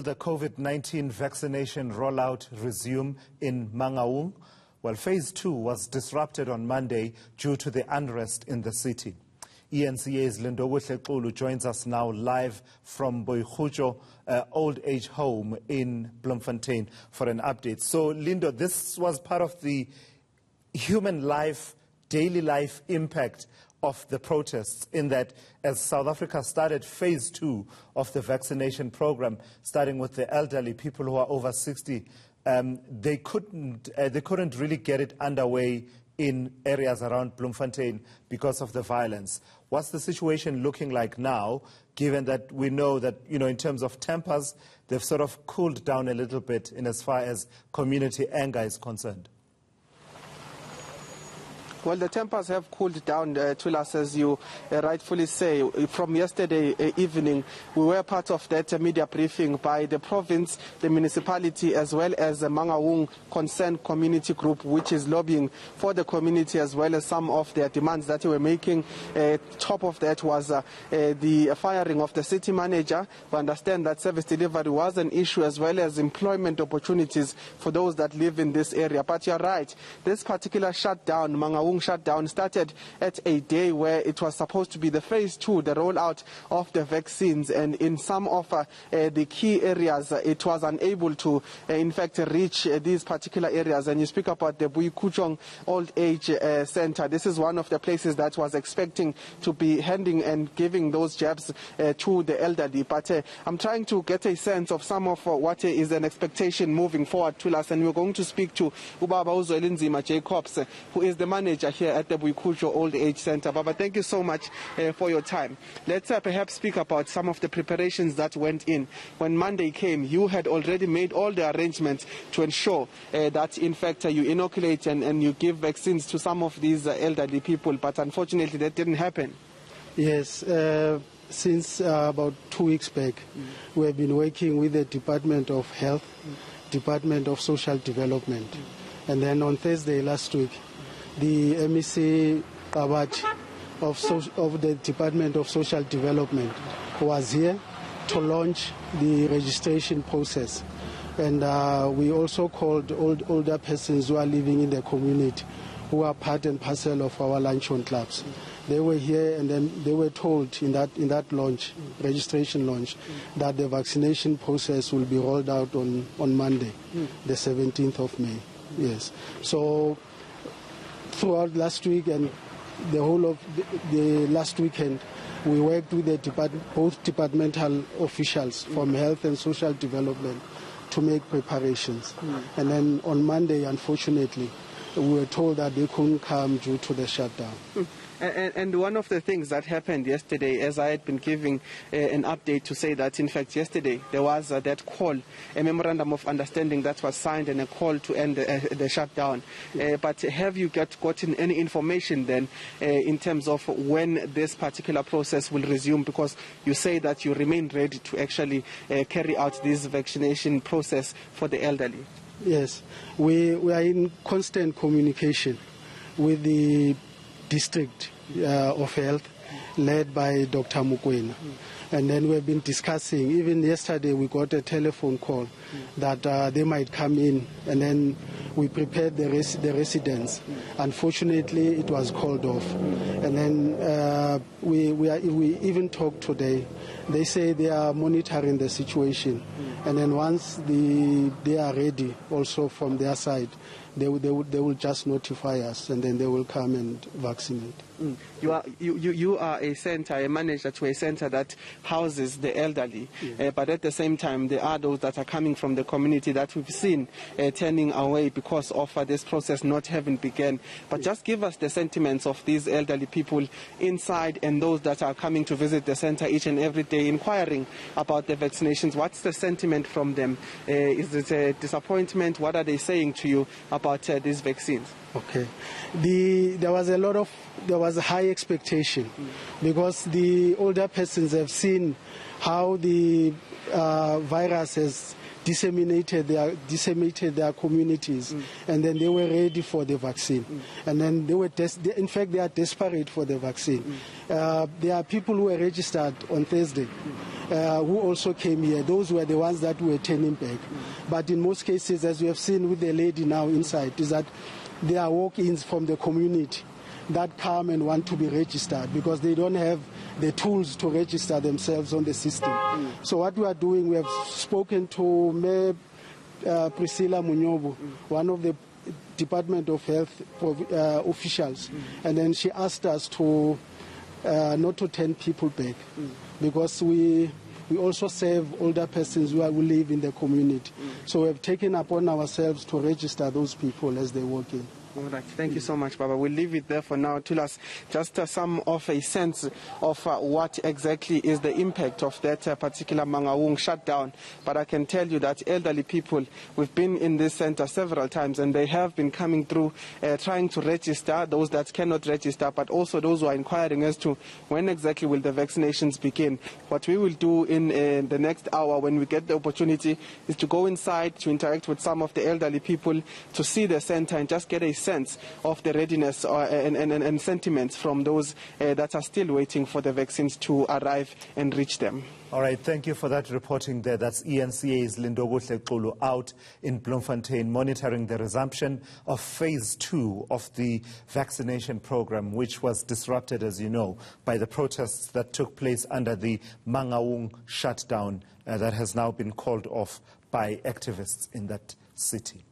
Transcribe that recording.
the COVID-19 vaccination rollout resume in Mangaung? Well, phase 2 was disrupted on Monday due to the unrest in the city. eNCA's Lindowo Tlekulu joins us now live from Boikhujo Old Age Home in Bloemfontein for an update. So, Lindo, this was part of the human life, daily life impact of the protests, in that as South Africa started phase 2 of the vaccination program, starting with the elderly, people who are over 60, they couldn't really get it underway in areas around Bloemfontein because of the violence. What's the situation looking like now, given that we know that, in terms of tempers, they've sort of cooled down a little bit in as far as community anger is concerned? Well, the tempers have cooled down, Twilas, as you rightfully say. From yesterday evening, we were part of that media briefing by the province, the municipality, as well as the Mangaung Concerned Community Group, which is lobbying for the community, as well as some of their demands that they were making. Top of that was the firing of the city manager. We understand that service delivery was an issue, as well as employment opportunities for those that live in this area. But you're right, this particular shutdown, Mangaung shutdown, started at a day where it was supposed to be the phase 2, the rollout of the vaccines, and in some of the key areas it was unable to in fact reach these particular areas. And you speak about the Boikhujo Old Age Center. This is one of the places that was expecting to be handing and giving those jabs to the elderly, but I'm trying to get a sense of some of what is an expectation moving forward to us, and we're going to speak to Ubaba Uzwelinzima Jacobs, who is the manager here at the Boikhujo Old Age Center. Baba, thank you so much for your time. Let's perhaps speak about some of the preparations that went in. When Monday came, you had already made all the arrangements to ensure that in fact you inoculate and you give vaccines to some of these elderly people, but unfortunately that didn't happen. Yes, since about 2 weeks back, we have been working with the Department of Health, Department of Social Development, and then on Thursday last week, the MEC of the Department of Social Development was here to launch the registration process. And we also called older persons who are living in the community, who are part and parcel of our luncheon clubs. They were here, and then they were told in that launch, registration launch, that the vaccination process will be rolled out on Monday, the 17th of May. Yes. So throughout last week and the whole of the last weekend, we worked with both departmental officials from health and social development to make preparations. And then on Monday, unfortunately, we were told that they couldn't come due to the shutdown. And one of the things that happened yesterday, as I had been giving an update to say that, in fact, yesterday there was that call, a memorandum of understanding that was signed, and a call to end the shutdown. But have you gotten any information then in terms of when this particular process will resume? Because you say that you remain ready to actually carry out this vaccination process for the elderly. Yes, we are in constant communication with the District of Health, led by Dr. Mukwena. And then we've been discussing, even yesterday we got a telephone call that they might come in, and then we prepared the residents. Unfortunately, it was called off. And then we even talked today. They say they are monitoring the situation. And then once they are ready, also from their side, they will just notify us, and then they will come and vaccinate. You are a center, a manager to a center that houses the elderly, but at the same time there are those that are coming from the community that we've seen turning away because of this process not having begun. But just give us the sentiments of these elderly people inside and those that are coming to visit the center each and every day inquiring about the vaccinations. What's the sentiment from them? Is it a disappointment? What are they saying to you about these vaccines? Okay, there was a high expectation because the older persons have seen how the virus has disseminated their communities, and then they were ready for the vaccine, and then they were in fact they are desperate for the vaccine. There are people who were registered on Thursday, who also came here. Those were the ones that were turning back. But in most cases, as we have seen with the lady now inside, is that there are walk-ins from the community that come and want to be registered because they don't have the tools to register themselves on the system. So what we are doing, we have spoken to Mayor Priscilla Munyobo, one of the Department of Health officials, and then she asked us to not to turn people back because we also serve older persons who live in the community. So we have taken upon ourselves to register those people as they walk in. All right. Thank you so much, Baba. We'll leave it there for now. Tell us just some of a sense of what exactly is the impact of that particular Mangaung shutdown. But I can tell you that elderly people, we've been in this center several times and they have been coming through trying to register, those that cannot register, but also those who are inquiring as to when exactly will the vaccinations begin. What we will do in the next hour when we get the opportunity is to go inside, to interact with some of the elderly people, to see the center and just get a sense of the readiness and sentiments from those that are still waiting for the vaccines to arrive and reach them. All right, thank you for that reporting there. That's eNCA's Lindobuhle Xulu out in Bloemfontein monitoring the resumption of phase 2 of the vaccination program, which was disrupted, as you know, by the protests that took place under the Mangaung shutdown that has now been called off by activists in that city.